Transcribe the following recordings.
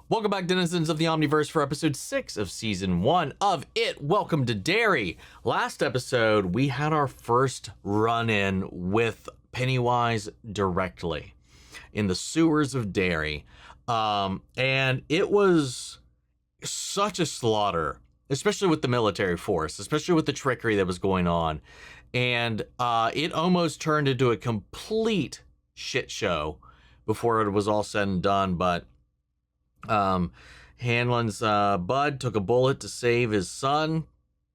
Welcome back, denizens of the Omniverse, for episode 6 of season 1 of It. Welcome to Derry. Last episode, we had our first run-in with Pennywise directly in the sewers of Derry. And it was such a slaughter, especially with the military force, especially with the trickery that was going on. And it almost turned into a complete shit show before it was all said and done, but Hanlon's Bud took a bullet to save his son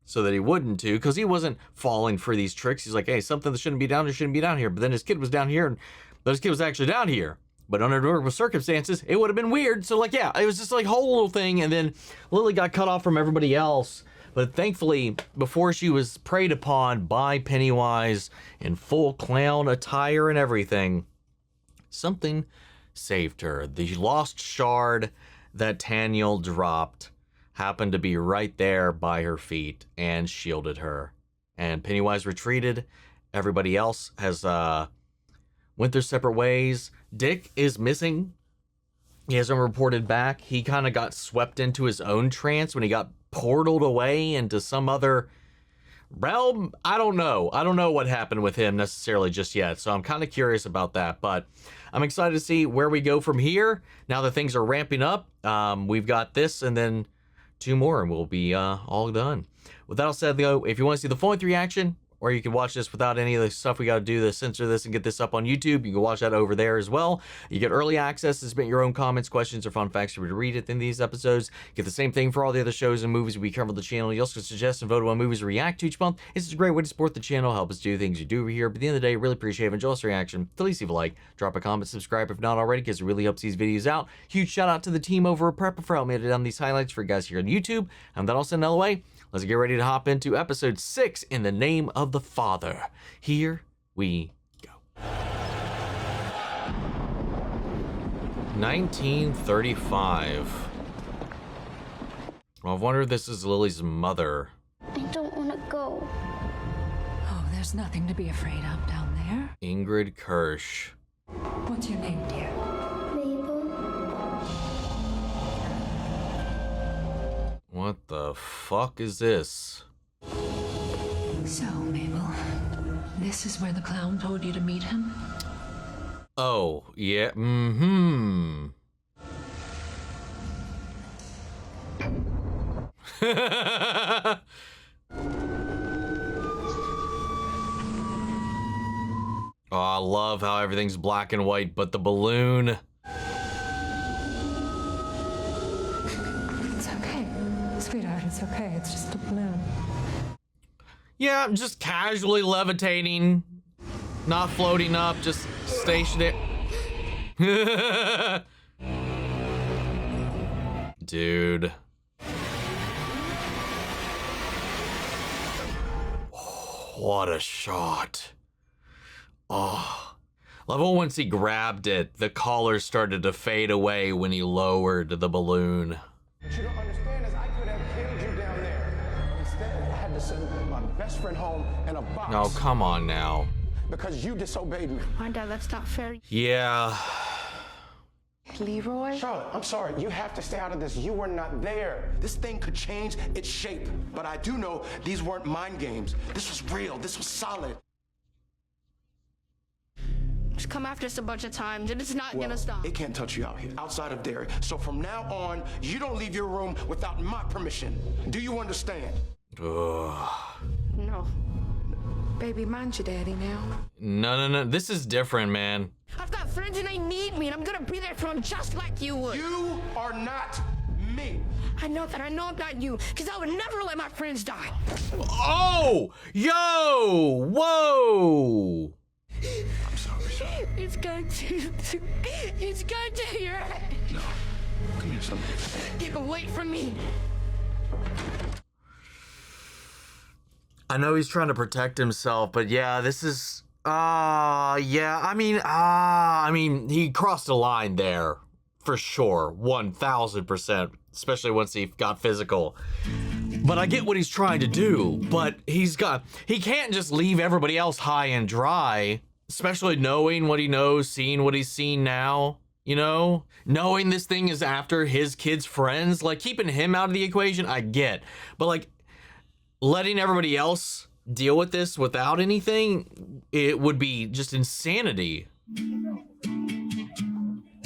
so that he wouldn't because he wasn't falling for these tricks. He's like, hey, something that shouldn't be down here shouldn't be down here. But then his kid was down here, but his kid was actually down here. But under normal circumstances, it would have been weird. So like, yeah, it was just like a whole little thing. And then Lily got cut off from everybody else. But thankfully, before she was preyed upon by Pennywise in full clown attire and everything, something saved her. The lost shard that Taniel dropped happened to be right there by her feet and shielded her. And Pennywise retreated. Everybody else has went their separate ways. Dick is missing. He hasn't reported back. He kind of got swept into his own trance when he got portaled away into some other realm. I don't know what happened with him necessarily just yet, so I'm kind of curious about that, but I'm excited to see where we go from here now that things are ramping up. We've got this and then 2 more and we'll be all done. With that all said, though, if you want to see the full-length reaction, or you can watch this without any of the stuff we got to do to censor this and get this up on YouTube, you can watch that over there as well. You get early access to submit your own comments, questions, or fun facts for you to read at the end of these episodes. Get the same thing for all the other shows and movies we cover on the channel. You also can suggest and vote on movies to react to each month. It's a great way to support the channel, help us do things you do over here. But at the end of the day, really appreciate it. Enjoy this reaction. Please leave a like, drop a comment, subscribe if not already, because it really helps these videos out. Huge shout out to the team over at Prepper for helping me down these highlights for you guys here on YouTube. And that all said and out of the way, let's get ready to hop into episode 6 in the name of the Father. Here we go. 1935. Well, I wonder if this is Lily's mother. I don't want to go. Oh, there's nothing to be afraid of down there. Ingrid Kirsch. What's your name, dear? Mabel. What the fuck is this? So, Mabel, this is where the clown told you to meet him? Oh, yeah, Oh, I love how everything's black and white, but the balloon. It's okay, sweetheart, it's okay. It's just a balloon. Yeah, I'm just casually levitating, not floating up, just stationary. Dude. What a shot. Oh. Level once he grabbed it, the collar started to fade away when he lowered the balloon. What you don't understand is I could have killed you down there. Instead, I had to send my best friend home in a box. Oh, come on now. Because you disobeyed me. My dad, that's not fair. Yeah. Leroy? Charlotte, I'm sorry. You have to stay out of this. You were not there. This thing could change its shape. But I do know these weren't mind games. This was real. This was solid. Just come after us a bunch of times, and it's not gonna stop. It can't touch you out here, outside of Derry. So from now on, you don't leave your room without my permission. Do you understand? Ugh. No. Baby, mind your daddy now. No. This is different, man. I've got friends and they need me, and I'm gonna be there for them just like you would. You are not me. I know that. I know I'm not you, because I would never let my friends die. Oh! Yo! Whoa! I'm sorry. It's going to hurt. No. Come here, son. Get away from me. I know he's trying to protect himself, but yeah, this is, yeah, I mean, he crossed a line there, for sure, 1000%, especially once he got physical. But I get what he's trying to do, but he can't just leave everybody else high and dry, especially knowing what he knows, seeing what he's seen now. You know, knowing this thing is after his kids' friends, like keeping him out of the equation, I get. But like letting everybody else deal with this without anything, it would be just insanity.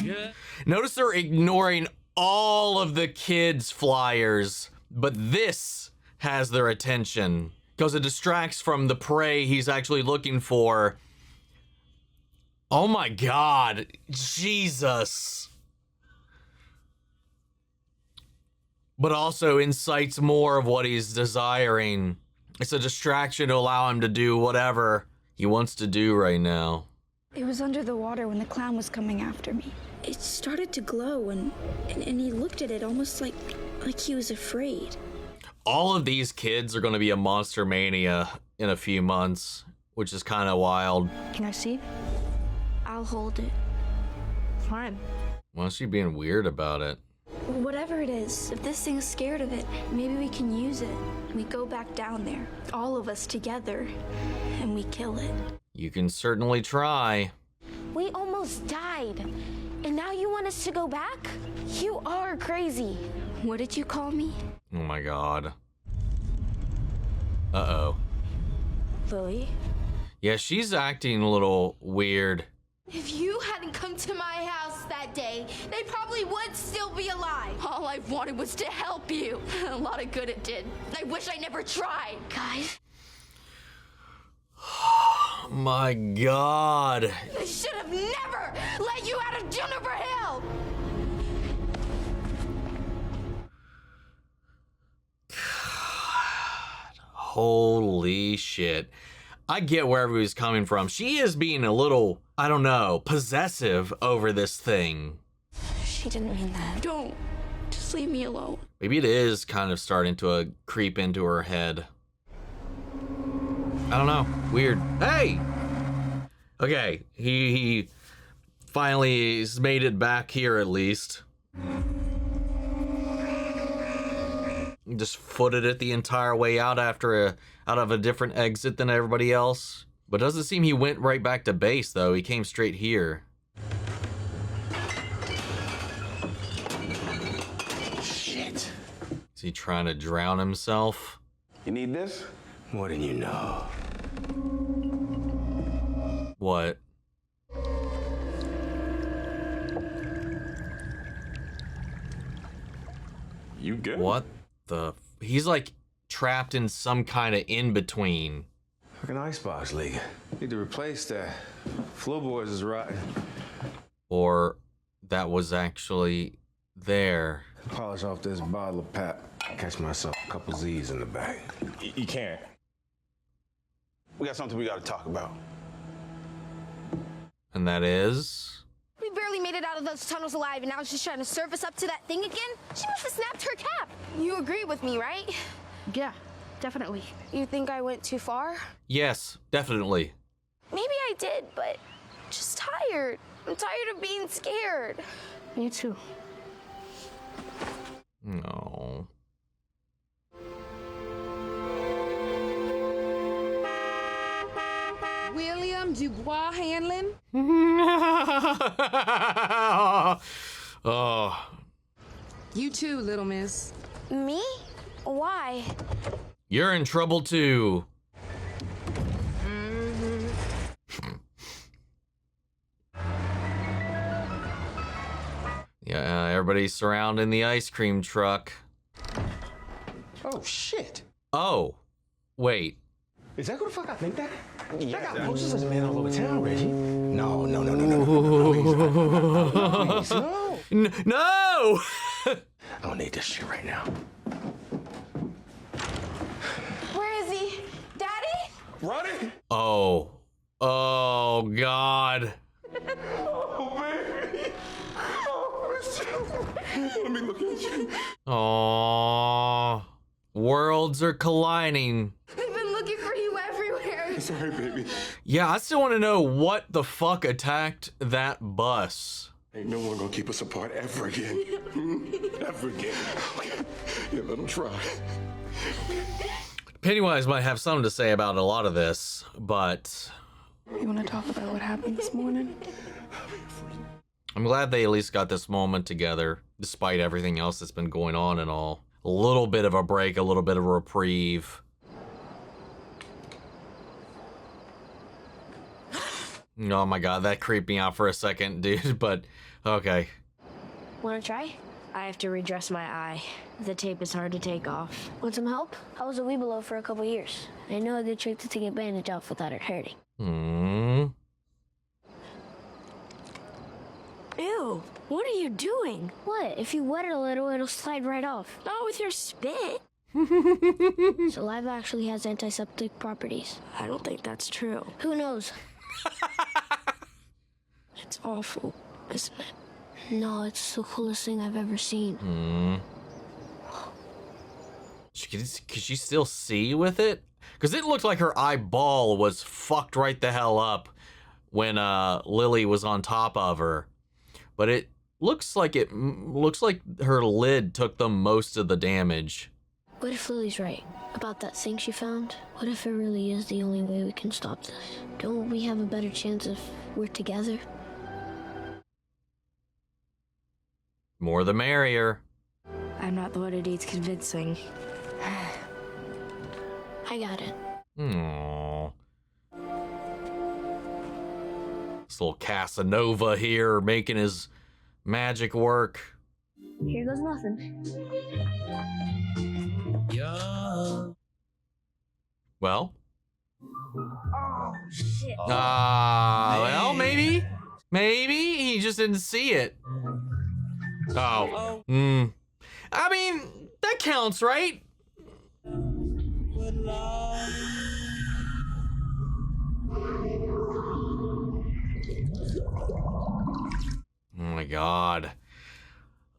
Yeah. Notice they're ignoring all of the kids' flyers, but this has their attention because it distracts from the prey he's actually looking for. Oh my God, Jesus. But also incites more of what he's desiring. It's a distraction to allow him to do whatever he wants to do right now. It was under the water when the clown was coming after me. It started to glow and he looked at it almost like he was afraid. All of these kids are going to be a monster mania in a few months, which is kind of wild. Can I see? I'll hold it. Fine. Why is she being weird about it? Whatever it is, if this thing's scared of it, maybe we can use it. We go back down there, all of us together, and we kill it. You can certainly try. We almost died. And now you want us to go back? You are crazy. What did you call me? Oh my God. Uh-oh. Lily? Yeah, she's acting a little weird. If you hadn't come to my house that day, they probably would still be alive. All I wanted was to help you. A lot of good it did. I wish I never tried. Guys? Oh my God. I should have never let you out of Juniper Hill. Holy shit. I get where everybody's coming from. She is being a little, I don't know, possessive over this thing. She didn't mean that. Don't. Just leave me alone. Maybe it is kind of starting to creep into her head. I don't know. Weird. Hey! Okay, he finally has made it back here at least. He just footed it the entire way out out of a different exit than everybody else. But it doesn't seem he went right back to base though. He came straight here. Shit. Is he trying to drown himself? You need this? More than you know. What? You good? What the? He's like trapped in some kind of in-between. Fucking icebox leak. Need to replace that. Floorboards is rotten. Or that was actually there. Polish off this bottle of pap. Catch myself a couple Z's in the bag. You can't. We got something we gotta talk about. And that is? We barely made it out of those tunnels alive, and now she's trying to surface up to that thing again? She must have snapped her cap. You agree with me, right? Yeah, definitely. You think I went too far? Yes, definitely. Maybe I did, but just tired. I'm tired of being scared. Me too. No. William Dubois Hanlon? Oh. You too, little miss. Me? Why? You're in trouble too. Yeah, everybody's surrounding the ice cream truck. Oh, shit. Oh, wait. Is that who the fuck I think that? Yeah, I got that- posters of this man all over town, Reggie. No. Please, no. No! I don't need this shit right now. Where is he? Daddy? Running? Oh. Oh, God. Oh, baby. Oh, let me look at you. Aww. Worlds are colliding. I've been looking for you everywhere. Sorry, baby. Yeah, I still want to know what the fuck attacked that bus. Ain't no one gonna keep us apart ever again. Ever again. Okay. Yeah, let them try. Pennywise might have something to say about a lot of this, but You want to talk about what happened this morning? I'm glad they at least got this moment together, despite everything else that's been going on and all. A little bit of a break, a little bit of a reprieve. Oh my god, that creeped me out for a second, dude, but okay. Wanna try? I have to redress my eye. The tape is hard to take off. Want some help? I was a weebelo for a couple years. I know a good trick to take a bandage off without it hurting. Ew, what are you doing? What? If you wet it a little, it'll slide right off. Not with your spit. Saliva actually has antiseptic properties. I don't think that's true. Who knows? It's awful, isn't it? No, it's the coolest thing I've ever seen. Could she still see with it? Because it looked like her eyeball was fucked right the hell up when Lily was on top of her. But it looks like her lid took the most of the damage. What if Lily's right about that thing she found? What if it really is the only way we can stop this? Don't we have a better chance if we're together? More the merrier. I'm not the one who needs convincing. I got it. Aww. This little Casanova here making his magic work. Here goes nothing. Well? Oh, shit. Well, maybe he just didn't see it. Oh. I mean, that counts, right? Oh my god.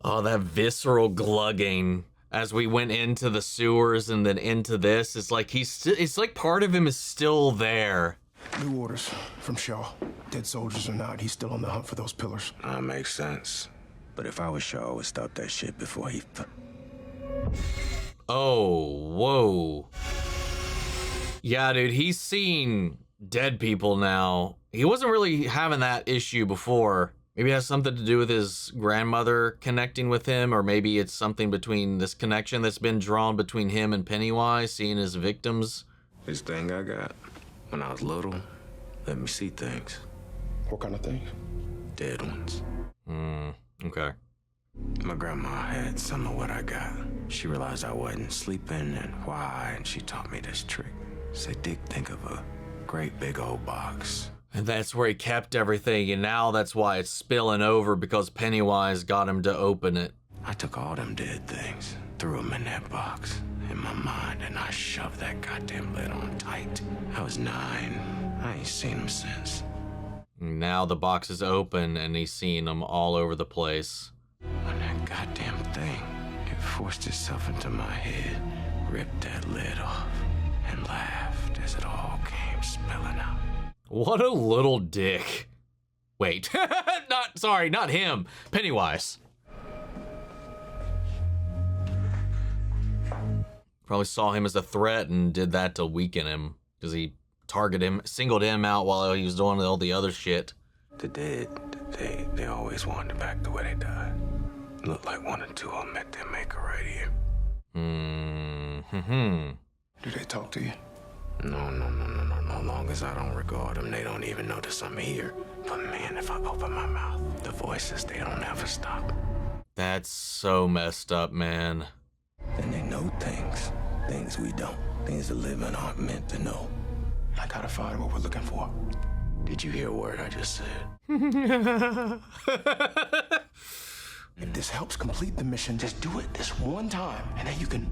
Oh, that visceral glugging as we went into the sewers and then into this. It's like it's like part of him is still there. New orders from Shaw. Dead soldiers or not, he's still on the hunt for those pillars. That makes sense. But if I was Shaw, I would stop that shit before he... Oh, whoa. Yeah, dude, he's seen dead people now. He wasn't really having that issue before. Maybe it has something to do with his grandmother connecting with him, or maybe it's something between this connection that's been drawn between him and Pennywise, seeing his victims. This thing I got when I was little, let me see things. What kind of things? Dead ones. Okay. My grandma had some of what I got. She realized I wasn't sleeping and why, and she taught me this trick. Said, Dick, think of a great big old box. And that's where he kept everything, and now that's why it's spilling over, because Pennywise got him to open it. I took all them dead things, threw them in that box, in my mind, and I shoved that goddamn lid on tight. I was 9. I ain't seen them since. Now the box is open, and he's seeing them all over the place. When that goddamn thing, it forced itself into my head, ripped that lid off, and laughed as it all came spilling out. What a little dick. Wait, not him. Pennywise. Probably saw him as a threat and did that to weaken him, because he singled him out while he was doing all the other shit. The dead, they always wanted back the way they died. Looked like 1 or 2 of them met their maker right here. Do they talk to you? No. Long as I don't regard them, they don't even notice I'm here. But man, if I open my mouth, the voices, they don't ever stop. That's so messed up, man. And they know things we don't. Things the living aren't meant to know. Like how to find what we're looking for. Did you hear a word I just said? If this helps complete the mission, just do it this one time, and then you can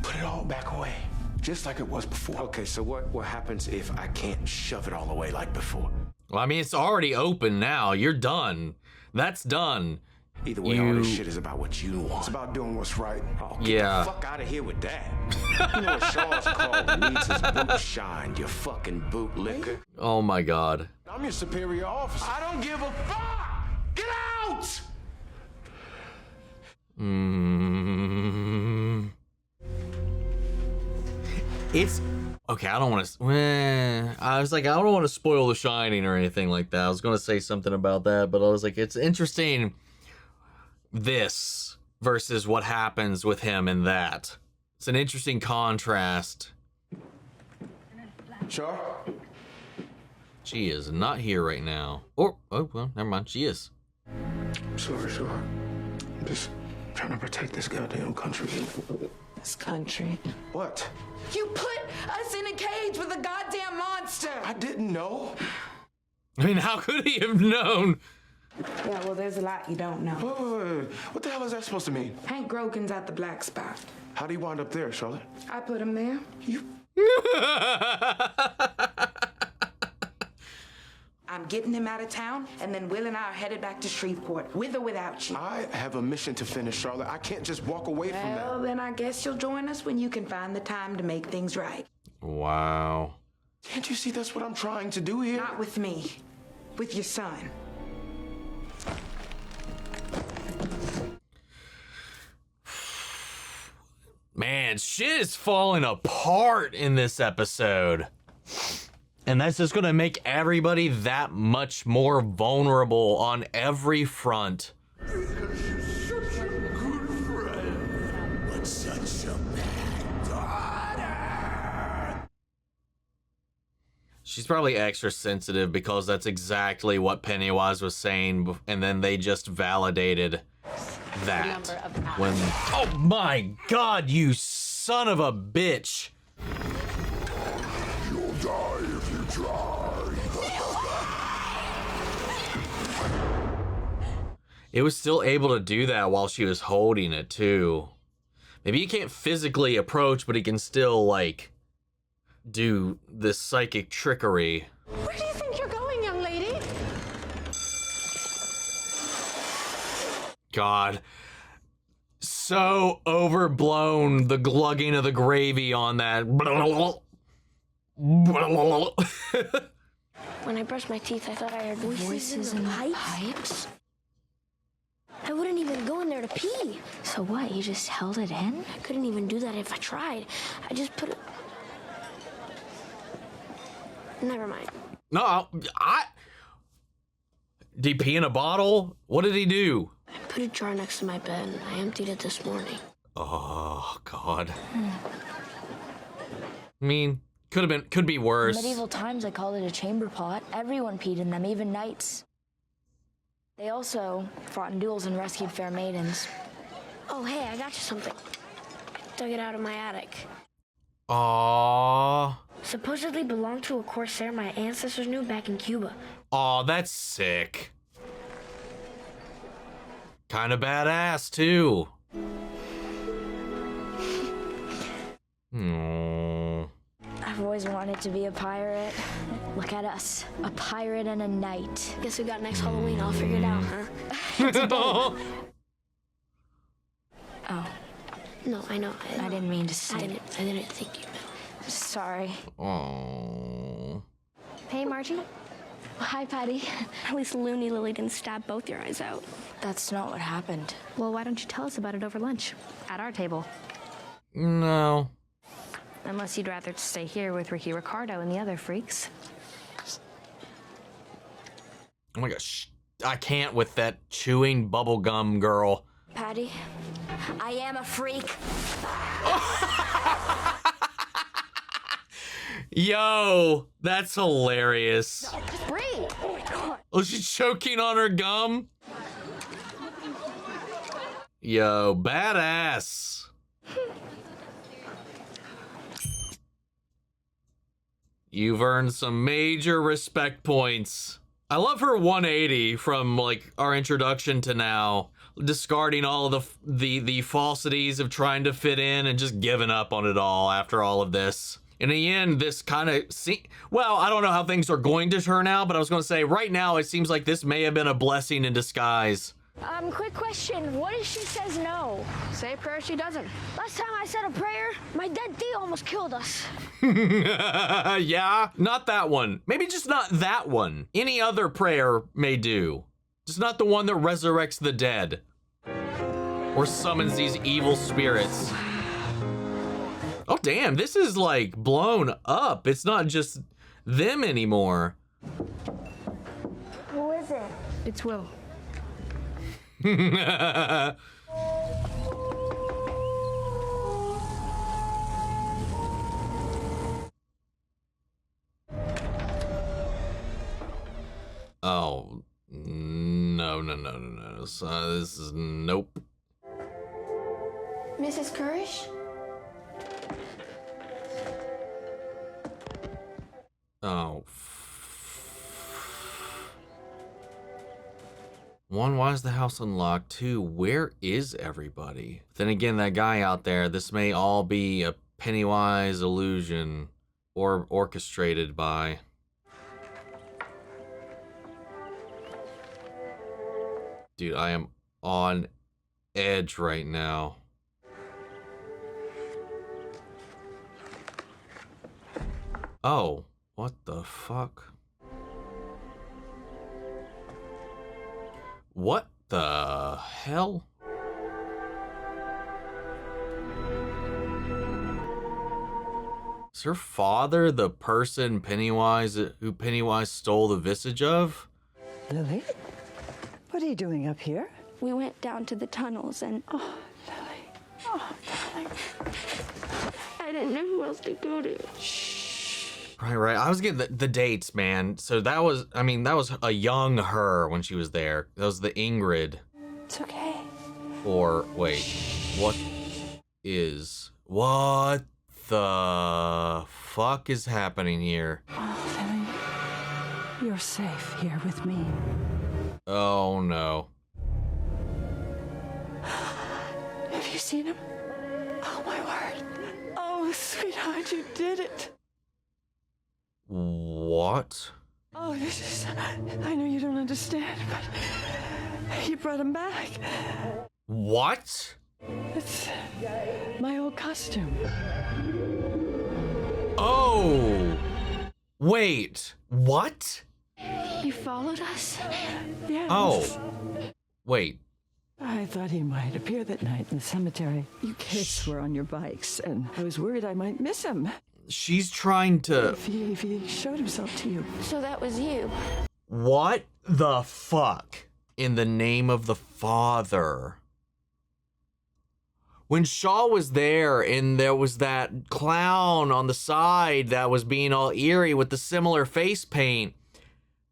put it all back away, just like it was before. Okay, so what happens if I can't shove it all away like before? Well, I mean, it's already open now. You're done. That's done. Either way, all this shit is about what you want. It's about doing what's right. Oh, get the fuck out of here with that. You know what Shaw's called needs his boot shined, you fucking bootlicker. Oh my god. I'm your superior officer. I don't give a fuck! Get out! It's Okay, I don't want to. I was like, I don't want to spoil The Shining or anything like that. I was going to say something about that, but I was like, it's interesting. This versus what happens with him in that. It's an interesting contrast. Sure. She is not here right now. Oh, well, never mind. She is. Sure. I'm just trying to protect this goddamn country. This country. What? You put us in a cage with a goddamn monster. I didn't know. I mean, how could he have known? Yeah, well, there's a lot you don't know. Wait. What the hell is that supposed to mean? Hank Grogan's at the Black Spot. How do you wind up there, Charlotte? I put him there. I'm getting him out of town, and then Will and I are headed back to Shreveport, with or without you. I have a mission to finish, Charlotte. I can't just walk away from that. Well, then I guess you'll join us when you can find the time to make things right. Wow. Can't you see that's what I'm trying to do here? Not with me. With your son. Man, shit is falling apart in this episode. And that's just gonna make everybody that much more vulnerable on every front. She's probably extra sensitive because that's exactly what Pennywise was saying, and then they just validated that. When, oh my God, you son of a bitch! You'll die if you try. It was still able to do that while she was holding it too. Maybe he can't physically approach, but he can still like do this psychic trickery. Where do you think you're going, young lady? God. So overblown, the glugging of the gravy on that. When I brushed my teeth, I thought I heard voices in the pipes. I wouldn't even go in there to pee. So what, you just held it in? I couldn't even do that if I tried. I just put it... Never mind. No, did he pee in a bottle? What did he do? I put a jar next to my bed and I emptied it this morning. Oh, God. I mean, could be worse. In medieval times, they called it a chamber pot. Everyone peed in them, even knights. They also fought in duels and rescued fair maidens. Oh, hey, I got you something. Dug it out of my attic. Aww. Supposedly belonged to a corsair my ancestors knew back in Cuba. Aw, that's sick. Kind of badass, too. Aww. I've always wanted to be a pirate. Look at us, a pirate and a knight. Guess we got next Halloween all figured out, huh? Oh, No, I know. I didn't mean to say I didn't think you meant. Sorry. Aww. Hey, Margie. Hi, Patty. At least Looney Lily didn't stab both your eyes out. That's not what happened. Well, why don't you tell us about it over lunch? At our table. No. Unless you'd rather stay here with Ricky Ricardo and the other freaks. Oh my gosh. I can't with that chewing bubblegum girl. Patty, I am a freak. Yo, that's hilarious. Breathe! Oh my God. Oh, she's choking on her gum? Yo, badass. You've earned some major respect points. I love her 180 from like our introduction to now, discarding all of the falsities of trying to fit in and just giving up on it all after all of this. In the end, this kind of well, I don't know how things are going to turn out, but I was going to say right now it seems like this may have been a blessing in disguise. Quick question. What if she says no? Say a prayer she doesn't. Last time I said a prayer, my dead D almost killed us. Yeah, not that one. Maybe just not that one. Any other prayer may do. Just not the one that resurrects the dead. Or summons these evil spirits. Oh, damn, this is like blown up. It's not just them anymore. Who is it? It's Will. Oh, no. So this is nope. Mrs. Courish? Oh. One, why is the house unlocked? Two, where is everybody? Then again, that guy out there, this may all be a Pennywise illusion or orchestrated by. Dude, I am on edge right now. Oh, what the fuck? What the hell? Is her father the person who Pennywise stole the visage of? Lily? What are you doing up here? We went down to the tunnels and... Oh, Lily. Oh, darling. I didn't know who else to go to. Right. I was getting the dates, man. So that was a young her when she was there. That was the Ingrid. It's okay. Or, wait, what the fuck is happening here? Oh, Lily. You're safe here with me. Oh, no. Have you seen him? Oh, my word. Oh, sweetheart, you did it. What? Oh, this is... I know you don't understand, but you brought him back. What? It's my old costume. Oh! Wait, what? He followed us? Yes. Oh. Wait. I thought he might appear that night in the cemetery. You kids were on your bikes, and I was worried I might miss him. She's trying to... If he showed himself to you. So that was you. What the fuck? In the name of the Father. When Shaw was there and there was that clown on the side that was being all eerie with the similar face paint,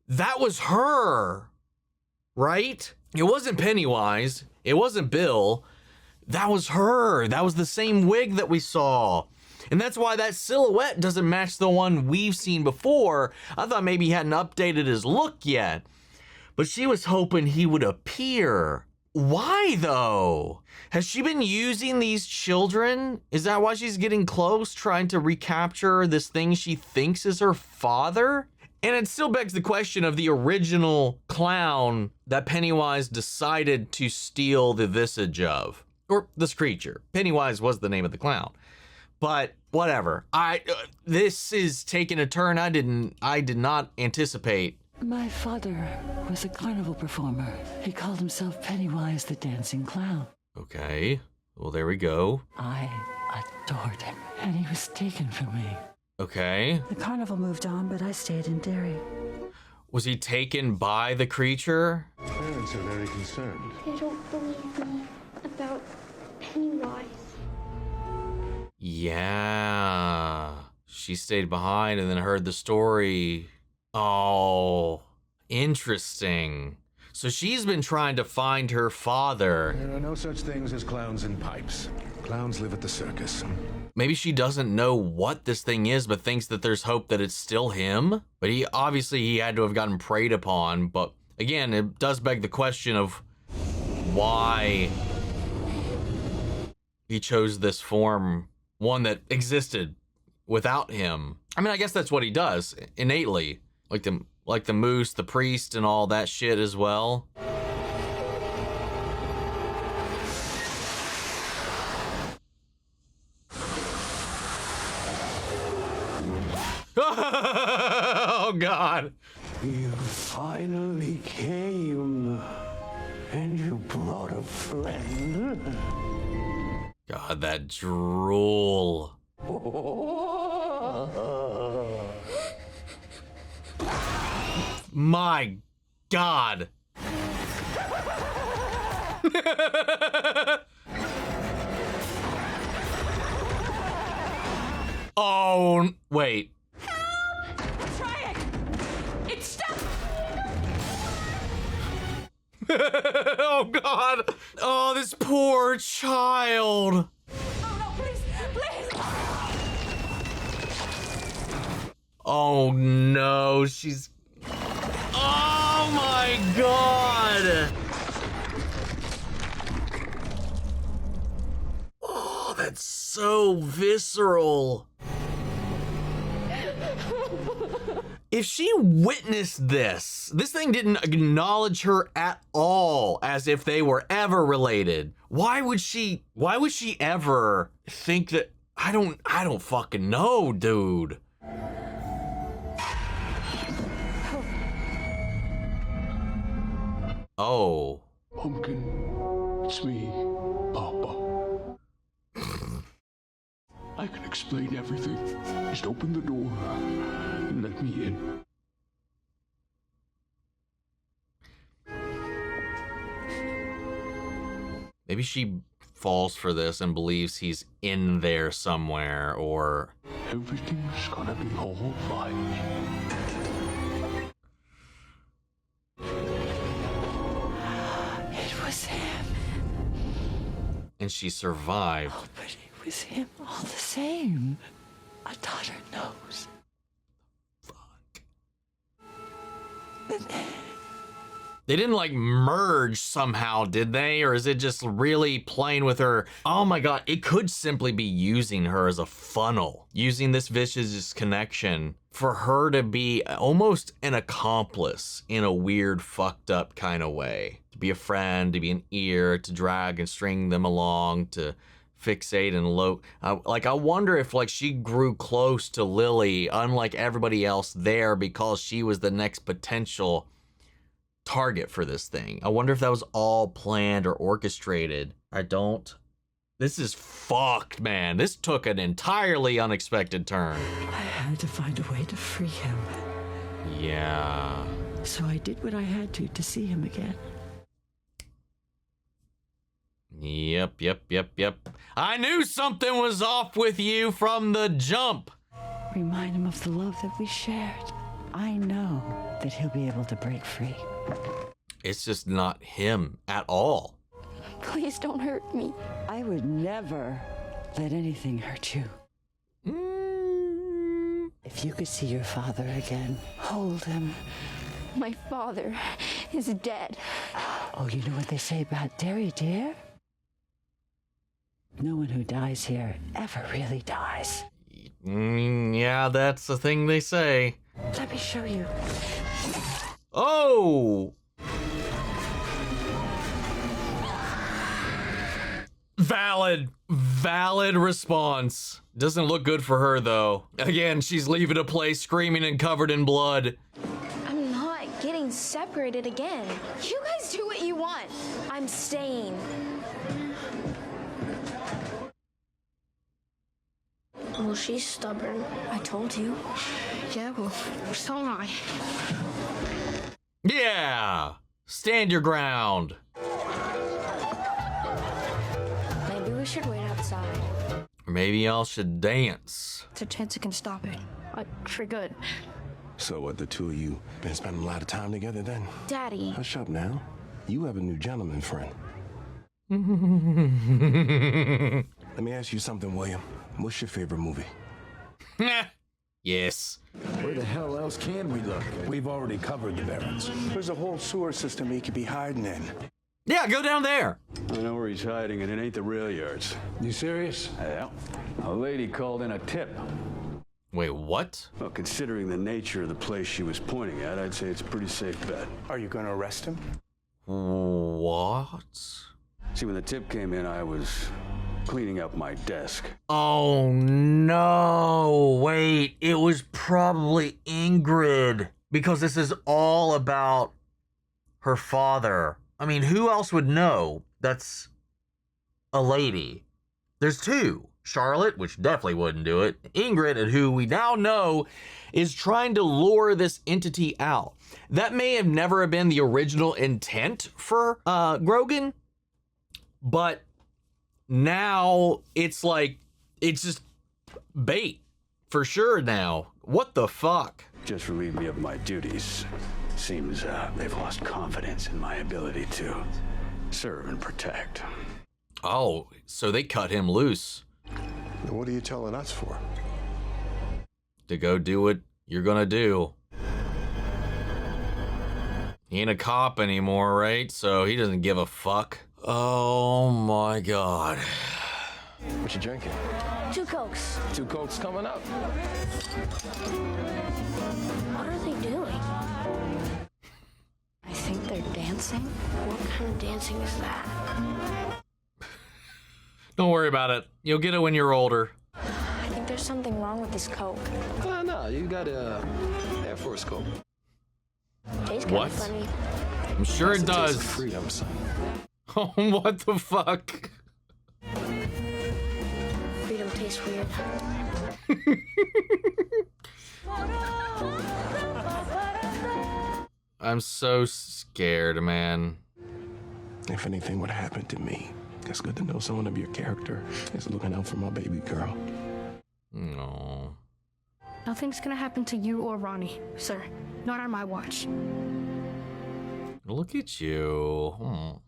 that was her, right? It wasn't Pennywise. It wasn't Bill. That was her. That was the same wig that we saw. And that's why that silhouette doesn't match the one we've seen before. I thought maybe he hadn't updated his look yet. But she was hoping he would appear. Why, though? Has she been using these children? Is that why she's getting close, trying to recapture this thing she thinks is her father? And it still begs the question of the original clown that Pennywise decided to steal the visage of. Or this creature. Pennywise was the name of the clown. But whatever. This is taking a turn I did not anticipate. My father was a carnival performer. He called himself Pennywise the Dancing Clown. Okay. Well, there we go. I adored him, and he was taken from me. Okay. The carnival moved on, but I stayed in Derry. Was he taken by the creature? Parents are very concerned. They don't believe me about Pennywise. Yeah. She stayed behind and then heard the story. Oh, interesting. So she's been trying to find her father. There are no such things as clowns in pipes. Clowns live at the circus. Maybe she doesn't know what this thing is, but thinks that there's hope that it's still him. But he had to have gotten preyed upon. But again, it does beg the question of why he chose this form, one that existed without him. I mean, I guess that's what he does innately, like the moose, the priest, and all that shit as well. Oh God! You finally came, and you brought a friend. God, that drool. My God. Oh, wait. Try it! It's stuck! Oh, God. Oh, this poor child. Oh, no, please, please! Oh, no. She's... Oh, my God. Oh, that's so visceral. If she witnessed this thing didn't acknowledge her at all as if they were ever related. Why would she ever think that? I don't fucking know, dude. Oh. Pumpkin, it's me, Papa. I can explain everything. Just open the door and let me in. Maybe she falls for this and believes he's in there somewhere, or... Everything's gonna be all fine. It was him. And she survived. Oh, but it was him all the same. A daughter knows. Fuck. They didn't like merge somehow, did they? Or is it just really playing with her? Oh my God, it could simply be using her as a funnel, using this vicious connection for her to be almost an accomplice in a weird, fucked up kind of way. To be a friend, to be an ear, to drag and string them along, to fixate and I wonder if like she grew close to Lily, unlike everybody else there, because she was the next potential target for this thing. I wonder if that was all planned or orchestrated. This is fucked, man. This took an entirely unexpected turn. I had to find a way to free him. Yeah. So I did what I had to see him again. Yep. I knew something was off with you from the jump. Remind him of the love that we shared. I know that he'll be able to break free. It's just not him at all. Please don't hurt me. I would never let anything hurt you. If you could see your father again, hold him. My father is dead. Oh, you know what they say about Derry, dear? No one who dies here ever really dies. Yeah, that's the thing they say. Let me show you. Oh! Valid response. Doesn't look good for her, though. Again, she's leaving a place screaming and covered in blood. I'm not getting separated again. You guys do what you want. I'm staying. Well, she's stubborn. I told you. Yeah, well, so am I. Yeah! Stand your ground. Maybe we should wait outside. Or maybe y'all should dance. It's a chance I can stop it. For good. So what, the two of you been spending a lot of time together then? Daddy. Hush up now. You have a new gentleman friend. Let me ask you something, William. What's your favorite movie? Yes. Where the hell else can we look? We've already covered the Barrens. There's a whole sewer system he could be hiding in. Yeah, go down there. I know where he's hiding, and it ain't the rail yards. You serious? Yeah. A lady called in a tip. Wait, what? Well, considering the nature of the place she was pointing at, I'd say it's a pretty safe bet. Are you gonna arrest him? What? See, when the tip came in, I was cleaning up my desk. Oh no, wait, it was probably Ingrid, because this is all about her father. I mean, who else would know that's a lady? There's two. Charlotte, which definitely wouldn't do it. Ingrid, and who we now know is trying to lure this entity out. That may have never been the original intent for Grogan, but now it's like, it's just bait for sure now. What the fuck? Just relieve me of my duties. Seems they've lost confidence in my ability to serve and protect. Oh, so they cut him loose. What are you telling us for? To go do what you're gonna do. He ain't a cop anymore, right? So he doesn't give a fuck. Oh my God. What you drinking? 2 Cokes. 2 Cokes coming up. What are they doing? I think they're dancing. What kind of dancing is that? Don't worry about it. You'll get it when you're older. I think there's something wrong with this Coke. No, you got a Air Force Coke. Tastes kind What? of funny. I'm sure it does. Freedom, son. Oh, what the fuck? Freedom tastes weird. I'm so scared, man. If anything would happen to me, it's good to know someone of your character is looking out for my baby girl. No. Nothing's gonna happen to you or Ronnie, sir. Not on my watch. Look at you.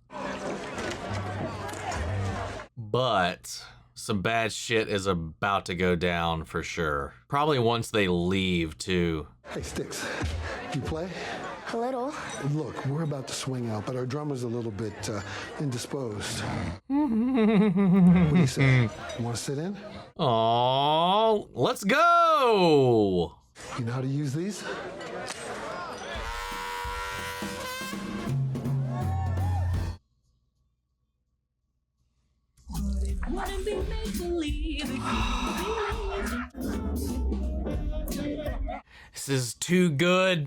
But some bad shit is about to go down for sure. Probably once they leave, too. Hey, Sticks, you play? A little. Look, we're about to swing out, but our drummer's a little bit indisposed. What do you say? You want to sit in? Oh, let's go! You know how to use these? This is too good.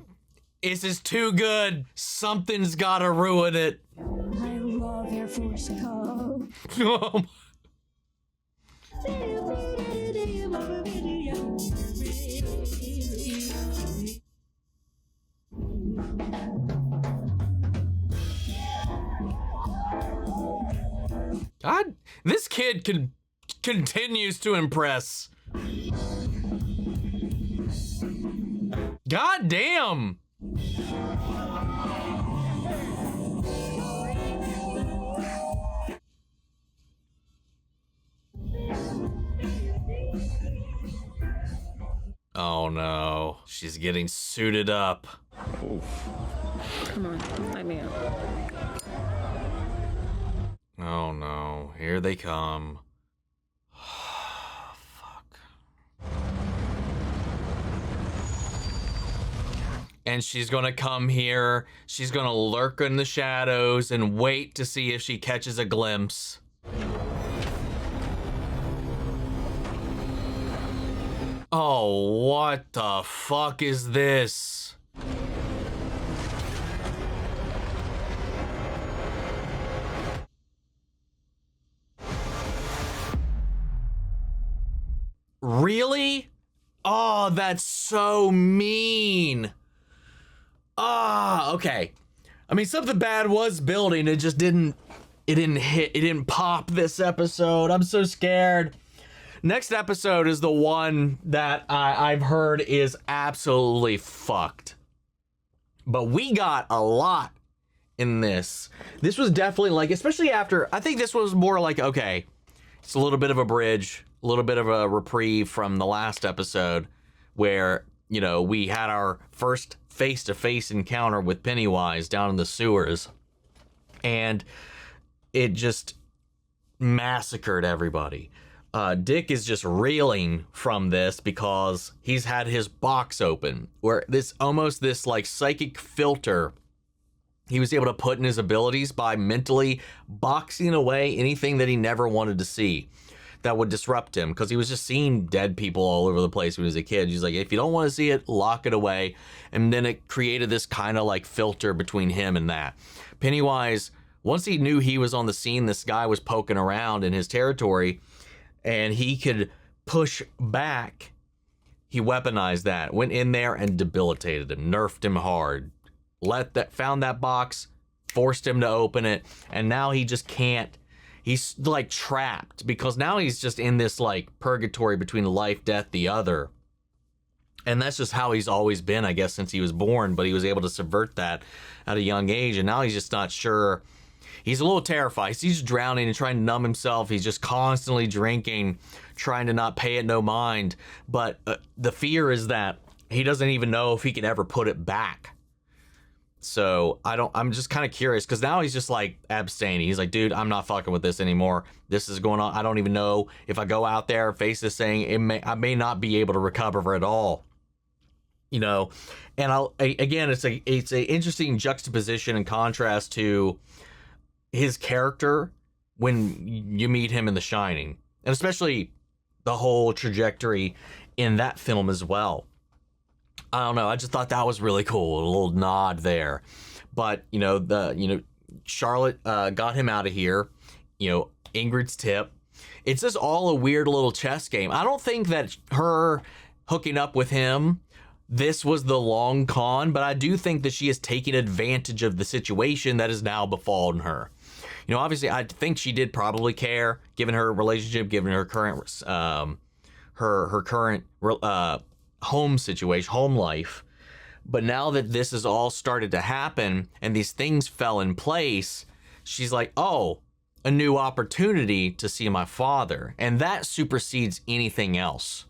This is too good. Something's gotta ruin it. I love Air Force Coke. Oh. God, this kid continues to impress. God damn. Oh no, she's getting suited up. Come on, let me out. Oh no, here they come. Fuck. And she's gonna come here, she's gonna lurk in the shadows and wait to see if she catches a glimpse. Oh, what the fuck is this? Really? Oh, that's so mean. Ah, okay. I mean, something bad was building. It just didn't pop this episode. I'm so scared. Next episode is the one that I've heard is absolutely fucked. But we got a lot in this. This was definitely like, especially after, I think this was more like, okay, it's a little bit of a bridge, a little bit of a reprieve from the last episode where, you know, we had our first face-to-face encounter with Pennywise down in the sewers. And it just massacred everybody. Dick is just reeling from this because he's had his box open where this like psychic filter he was able to put in his abilities by mentally boxing away anything that he never wanted to see that would disrupt him, because he was just seeing dead people all over the place when he was a kid. He's like, if you don't want to see it, lock it away. And then it created this kind of like filter between him and that. Pennywise, once he knew he was on the scene, this guy was poking around in his territory, and he could push back. He weaponized that, went in there and debilitated him, nerfed him hard, found that box, forced him to open it, and now he just can't. He's like trapped because now he's just in this like purgatory between life, death, the other. And that's just how he's always been, I guess, since he was born, but he was able to subvert that at a young age, and now he's just not sure. He's a little terrified. He's drowning and trying to numb himself. He's just constantly drinking, trying to not pay it no mind. But the fear is that he doesn't even know if he can ever put it back. So I'm just kind of curious, because now he's just like abstaining. He's like, dude, I'm not fucking with this anymore. This is going on. I don't even know if I go out there, face this thing, I may not be able to recover at all. You know, and again, it's a interesting juxtaposition and contrast to his character when you meet him in The Shining, and especially the whole trajectory in that film as well. I don't know. I just thought that was really cool. A little nod there. But, Charlotte got him out of here. Ingrid's tip. It's just all a weird little chess game. I don't think that her hooking up with him, this was the long con, but I do think that she is taking advantage of the situation that has now befallen her. Obviously, I think she did probably care, given her relationship, given her current, her current home situation, home life. But now that this has all started to happen and these things fell in place, she's like, oh, a new opportunity to see my father. And that supersedes anything else.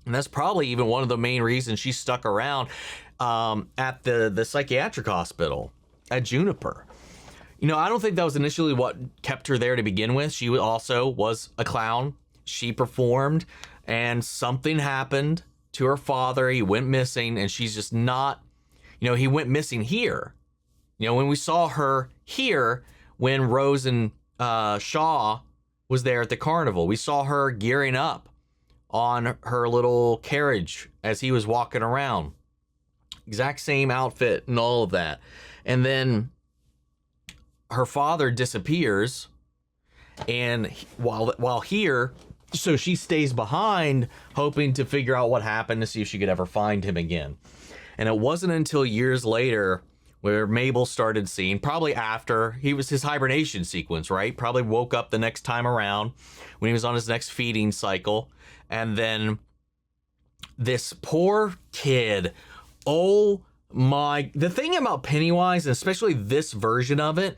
And that's probably even one of the main reasons she stuck around at the psychiatric hospital at Juniper. I don't think that was initially what kept her there to begin with. She also was a clown. She performed, and something happened to her father. He went missing, and she's just not, he went missing here. When we saw her here, when Rose and Shaw was there at the carnival, we saw her gearing up on her little carriage as he was walking around. Exact same outfit and all of that. And then her father disappears, and while here, so she stays behind, hoping to figure out what happened to see if she could ever find him again. And it wasn't until years later where Mabel started seeing, probably after his hibernation sequence, right? Probably woke up the next time around when he was on his next feeding cycle. And then this poor kid, the thing about Pennywise, and especially this version of it,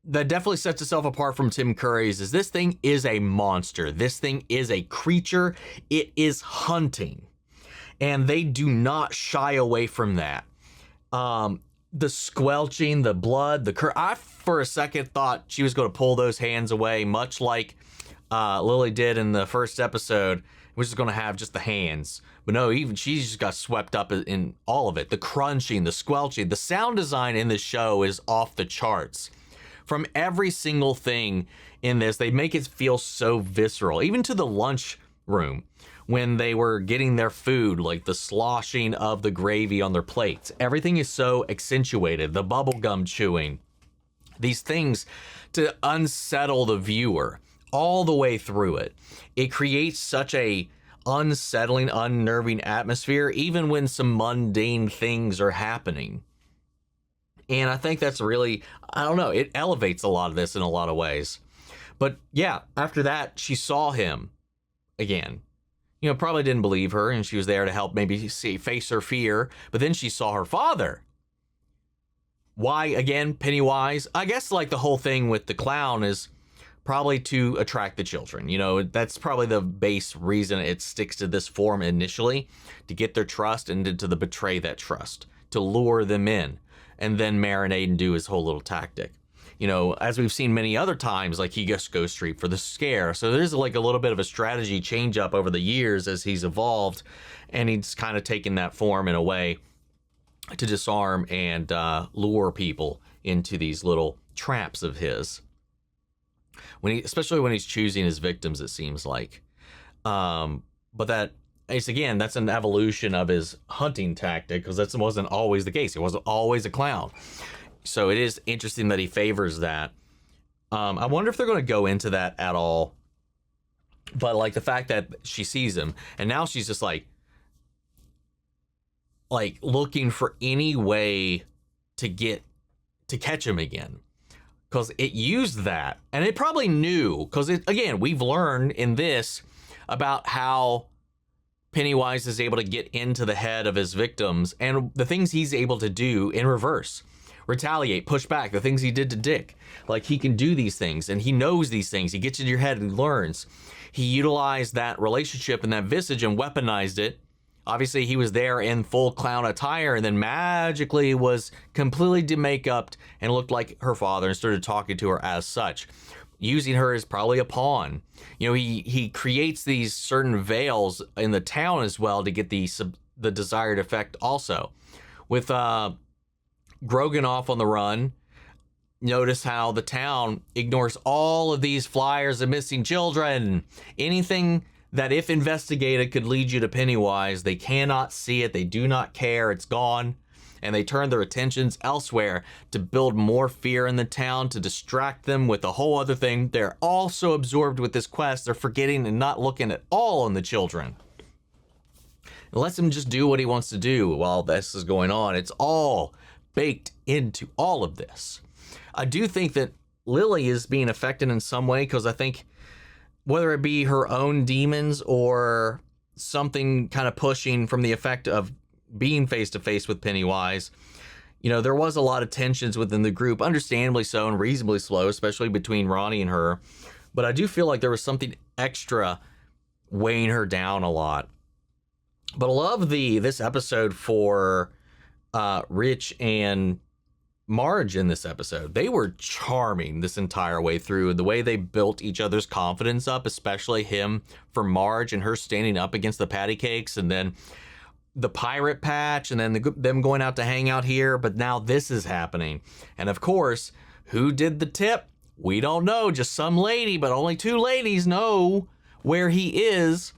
that definitely sets itself apart from Tim Curry's, is this thing is a monster. This thing is a creature. It is hunting. And they do not shy away from that. The squelching, the blood, I for a second thought she was going to pull those hands away, much like Lily did in the first episode. We're just going to have just the hands. But no, even she just got swept up in all of it. The crunching, the squelching, the sound design in this show is off the charts. From every single thing in this, they make it feel so visceral. Even to the lunch room, when they were getting their food, like the sloshing of the gravy on their plates. Everything is so accentuated. The bubblegum chewing. These things to unsettle the viewer all the way through it. It creates such a unsettling, unnerving atmosphere, even when some mundane things are happening. And I think that's really, I don't know, it elevates a lot of this in a lot of ways. But yeah, after that, she saw him again. Probably didn't believe her, and she was there to help maybe face her fear. But then she saw her father. Why, again, Pennywise? I guess like the whole thing with the clown is probably to attract the children. That's probably the base reason it sticks to this form initially, to get their trust and to betray that trust, to lure them in, and then marinate and do his whole little tactic. As we've seen many other times, like he just goes straight for the scare. So there's like a little bit of a strategy change up over the years as he's evolved, and he's kind of taken that form in a way to disarm and lure people into these little traps of his. Especially when he's choosing his victims, it seems like. But that's an evolution of his hunting tactic, because that wasn't always the case. He wasn't always a clown. So it is interesting that he favors that. I wonder if they're going to go into that at all But like the fact that she sees him and now she's just like looking for any way to catch him again. Because it used that, and it probably knew, because again, we've learned in this about how Pennywise is able to get into the head of his victims and the things he's able to do in reverse. Retaliate, push back, the things he did to Dick. Like, he can do these things, and he knows these things. He gets in your head and he learns. He utilized that relationship and that visage and weaponized it. Obviously, he was there in full clown attire and then magically was completely de-makeupped and looked like her father and started talking to her as such, using her as probably a pawn. You know, he creates these certain veils in the town as well to get the desired effect also. With Grogan off on the run, notice how the town ignores all of these flyers of missing children. Anything that, if investigated, could lead you to Pennywise, they cannot see it, they do not care, it's gone, and they turn their attentions elsewhere to build more fear in the town, to distract them with a whole other thing. They're all so absorbed with this quest, they're forgetting and not looking at all on the children. It lets him just do what he wants to do while this is going on. It's all baked into all of this. I do think that Lily is being affected in some way, because I think whether it be her own demons or something kind of pushing from the effect of being face to face with Pennywise, you know, there was a lot of tensions within the group, understandably so and reasonably slow, especially between Ronnie and her. But I do feel like there was something extra weighing her down a lot. But I love this episode for Rich and Marge in this episode. They were charming this entire way through. The way they built each other's confidence up, especially him for Marge and her standing up against the patty cakes, and then the pirate patch, and then them going out to hang out here. But now this is happening. And of course, who did the tip? We don't know. Just some lady, but only two ladies know where he is.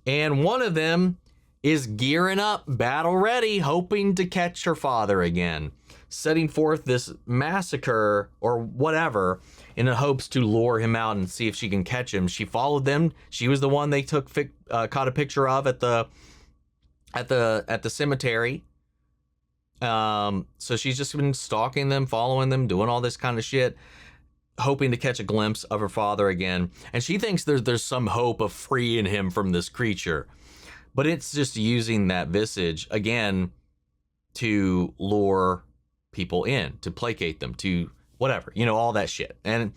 And one of them is gearing up, battle ready, hoping to catch her father again, setting forth this massacre or whatever in the hopes to lure him out and see if she can catch him. She followed them. She was the one they caught a picture of at the cemetery. So she's just been stalking them, following them, doing all this kind of shit, hoping to catch a glimpse of her father again. And she thinks there's some hope of freeing him from this creature. But it's just using that visage, again, to lure people in, to placate them, to whatever, you know, all that shit. And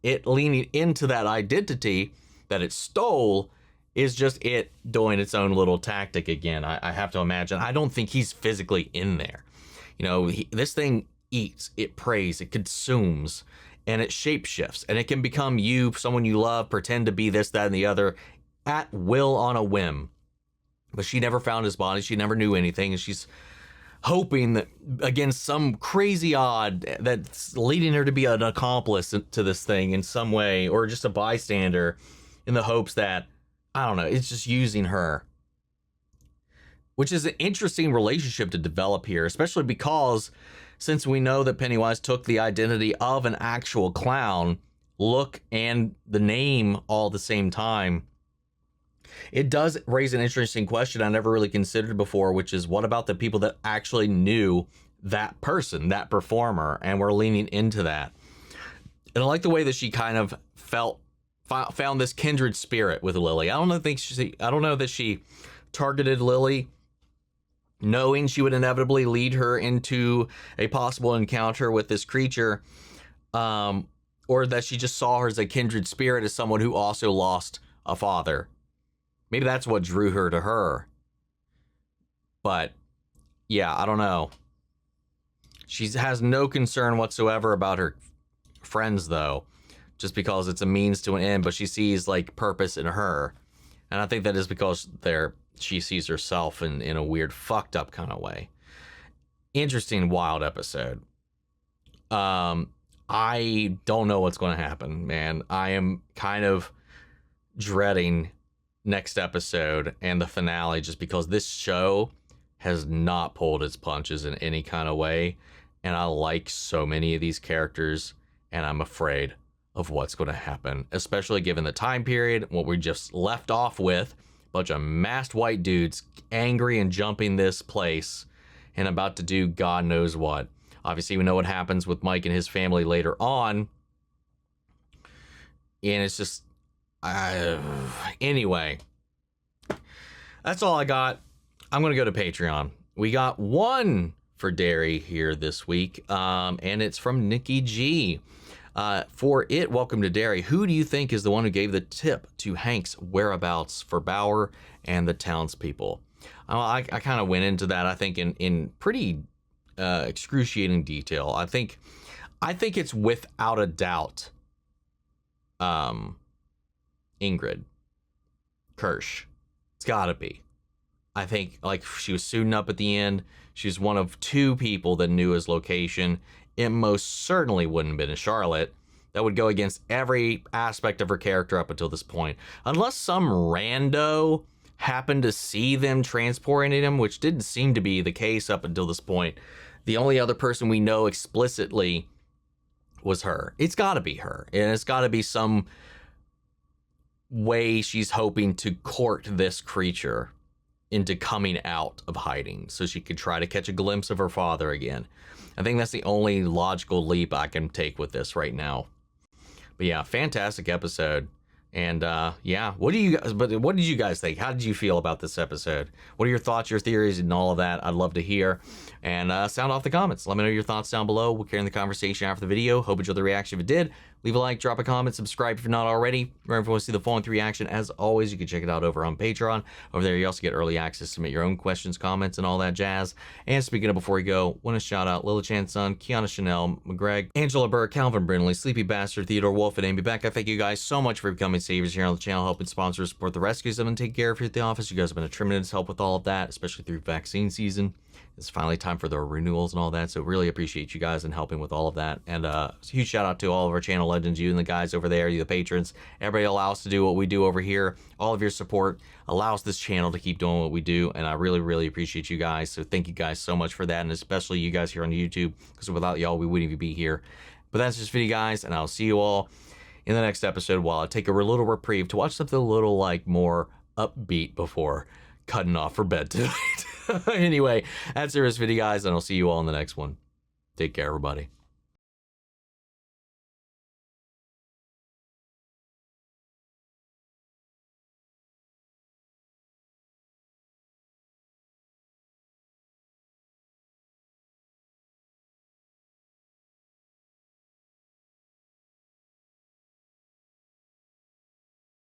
it leaning into that identity that it stole is just it doing its own little tactic again. I have to imagine. I don't think he's physically in there. You know, this thing eats, it preys, it consumes, and it shapeshifts. And it can become you, someone you love, pretend to be this, that, and the other, at will on a whim. But she never found his body. She never knew anything. And she's hoping that against some crazy odd that's leading her to be an accomplice to this thing in some way, or just a bystander, in the hopes that, I don't know, it's just using her. Which is an interesting relationship to develop here, especially because since we know that Pennywise took the identity of an actual clown, look and the name all at the same time, it does raise an interesting question I never really considered before, which is, what about the people that actually knew that person, that performer, and were leaning into that? And I like the way that she kind of found this kindred spirit with Lily. I don't know that she targeted Lily knowing she would inevitably lead her into a possible encounter with this creature, or that she just saw her as a kindred spirit, as someone who also lost a father. Maybe that's what drew her to her. But yeah, I don't know. She has no concern whatsoever about her friends, though, just because it's a means to an end, but she sees like purpose in her. And I think that is because she sees herself in a weird fucked up kind of way. Interesting, wild episode. I don't know what's going to happen, man. I am kind of dreading next episode and the finale, just because this show has not pulled its punches in any kind of way, and I like so many of these characters, and I'm afraid of what's going to happen, especially given the time period, what we just left off with. A bunch of masked white dudes angry and jumping this place and about to do God knows what. Obviously, we know what happens with Mike and his family later on. And it's just... anyway, that's all I got. I'm going to go to Patreon. We got one for Derry here this week, and it's from Nikki G. For it, welcome to Derry. Who do you think is the one who gave the tip to Hank's whereabouts for Bauer and the townspeople? I kind of went into that, I think, in pretty excruciating detail. I think it's without a doubt Ingrid Kirsch. It's gotta be. I think, like, she was suiting up at the end. She's one of two people that knew his location. It most certainly wouldn't have been in Charlotte. That would go against every aspect of her character up until this point. Unless some rando happened to see them transporting him, which didn't seem to be the case up until this point. The only other person we know explicitly was her. It's gotta be her. And it's gotta be some way she's hoping to court this creature into coming out of hiding so she could try to catch a glimpse of her father again. I think that's the only logical leap I can take with this right now. But yeah, fantastic episode. And yeah, what did you guys think? How did you feel about this episode? What are your thoughts, your theories, and all of that? I'd love to hear. And sound off the comments. Let me know your thoughts down below. We'll carry on the conversation after the video. Hope you enjoyed the reaction. If it did, leave a like, drop a comment, subscribe if you're not already. Remember, if you want to see the full-length reaction, as always, you can check it out over on Patreon. Over there, you also get early access, submit your own questions, comments, and all that jazz. And speaking of before you go, want to shout out Lila Chan's son, Kiana Chanel, McGreg, Angela Burr, Calvin Brindley, Sleepy Bastard, Theodore Wolf, and Amy Beck. I thank you guys so much for becoming saviors here on the channel, helping sponsors support the rescues and take care of you at the office. You guys have been a tremendous help with all of that, especially through vaccine season. It's finally time for the renewals and all that, so really appreciate you guys and helping with all of that. And huge shout out to all of our channel legends, you and the guys over there, you the patrons. Everybody allow us to do what we do over here. All of your support allows this channel to keep doing what we do, and I really, really appreciate you guys. So thank you guys so much for that, and especially you guys here on YouTube, because without y'all, we wouldn't even be here. But that's just video, guys, and I'll see you all in the next episode while I take a little reprieve to watch something a little like more upbeat before cutting off for bed tonight. Anyway, that's the rest of the video, guys, and I'll see you all in the next one. Take care, everybody.